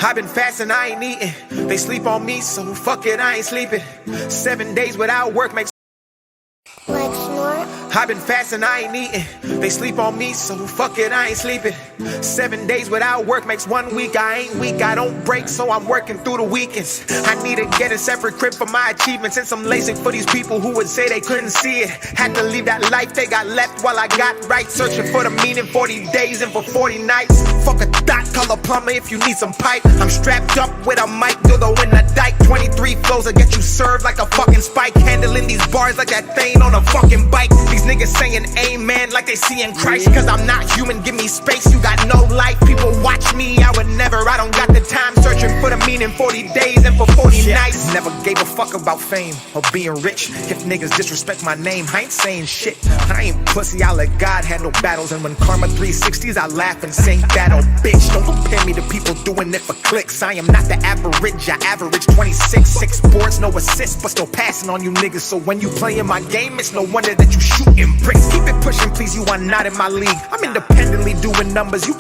I've been fasting, I ain't eating. They sleep on me, so fuck it, I ain't sleeping. 7 days without work makes Like snort. I've been fasting, I ain't eating. They sleep on me, so fuck it, I ain't sleeping. 7 days without work makes 1 week. I ain't weak, I don't break, so I'm working through the weekends. I need to get a separate crib for my achievements and some LASIK for these people who would say they couldn't see it. Had to leave that life they got left while I got right. Searching for the meaning, 40 days and for 40 nights. Fuck a dot, call a plumber if you need some pipe. I'm strapped up with a mic, dildo in the dike. 23 flows will get you served like a fucking spike. Handling these bars like that thing on a fucking bike. These niggas saying amen like they seeing Christ. Cause I'm not human, give me space, you got no life. People watch me, I would never, I don't got the time. Searching for the meaning, 40 days and for 40 nights. Never gave a fuck about fame or being rich. If niggas disrespect my name, I ain't saying shit. I ain't pussy, I let God handle battles. And when karma 360s, I laugh and sing battle. Bitch, don't compare me to people doing it for clicks. I am not the average, I average 26. 6 boards, no assists, but still passing on you niggas. So when you playing my game, it's no wonder that you shooting bricks. Keep it pushing, please, you are not in my league. I'm independently doing numbers, you